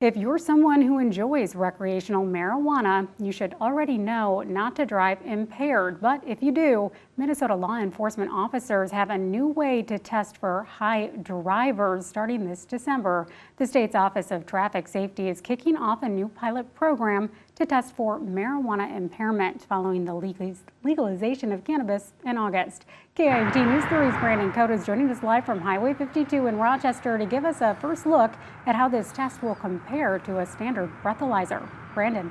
If you're someone who enjoys recreational marijuana, you should already know not to drive impaired. But if you do, Minnesota law enforcement officers have a new way to test for high drivers starting this December. The state's Office of Traffic Safety is kicking off a new pilot program to test for marijuana impairment following the legalization of cannabis in August. KIMT News 3's Brandon Cote is joining us live from Highway 52 in Rochester to give us a first look at how this test will compare to a standard breathalyzer. Brandon.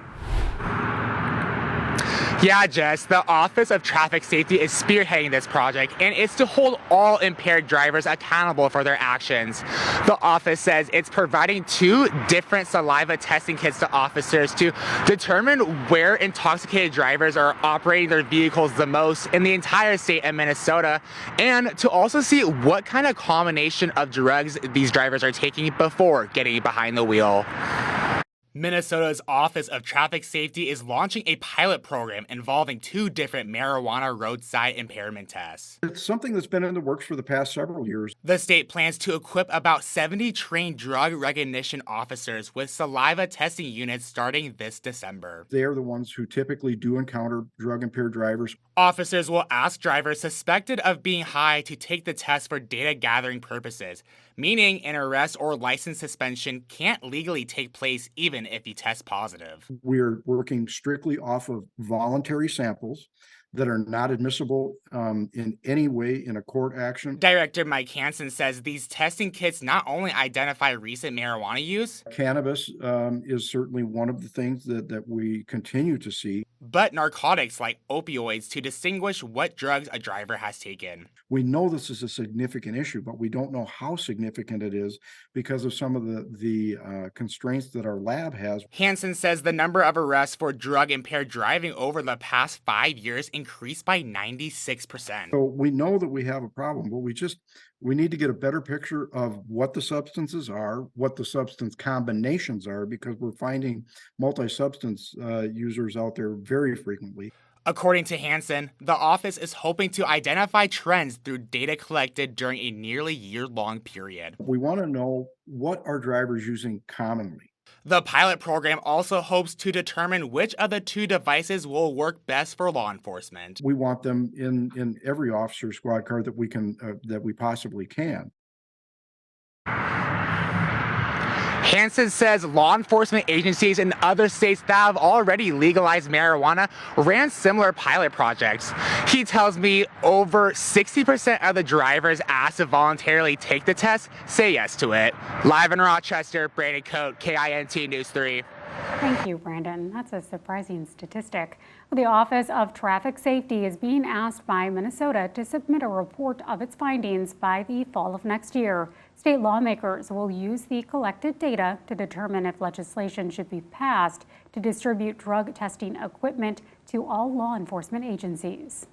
Yeah, Jess, the Office of Traffic Safety is spearheading this project, and it's to hold all impaired drivers accountable for their actions. The office says it's providing 2 different saliva testing kits to officers to determine where intoxicated drivers are operating their vehicles the most in the entire state of Minnesota, and to also see what kind of combination of drugs these drivers are taking before getting behind the wheel. Minnesota's Office of Traffic Safety is launching a pilot program involving 2 different marijuana roadside impairment tests. It's something that's been in the works for the past several years. The state plans to equip about 70 trained drug recognition officers with saliva testing units starting this December. They are the ones who typically do encounter drug-impaired drivers. Officers will ask drivers suspected of being high to take the test for data gathering purposes, meaning an arrest or license suspension can't legally take place even if you test positive. We're working strictly off of voluntary samples that are not admissible in any way in a court action. Director Mike Hansen says these testing kits not only identify recent marijuana use, Cannabis is certainly one of the things that we continue to see, but narcotics like opioids to distinguish what drugs a driver has taken. We know this is a significant issue, but we don't know how significant it is because of some of the constraints that our lab has. Hansen says the number of arrests for drug-impaired driving over the past 5 years increased by 96%. So we know that we have a problem, but we need to get a better picture of what the substances are, what the substance combinations are, because we're finding multi-substance users out there very frequently. According to Hansen, the office is hoping to identify trends through data collected during a nearly year-long period. We want to know what are drivers using commonly. The pilot program also hopes to determine which of the 2 devices will work best for law enforcement. We want them in every officer squad car that we possibly can. Hansen says law enforcement agencies in other states that have already legalized marijuana ran similar pilot projects. He tells me over 60% of the drivers asked to voluntarily take the test say yes to it. Live in Rochester, Brandon Cote, KIMT News 3. Thank you, Brandon. That's a surprising statistic. The Office of Traffic Safety is being asked by Minnesota to submit a report of its findings by the fall of next year. State lawmakers will use the collected data to determine if legislation should be passed to distribute drug testing equipment to all law enforcement agencies.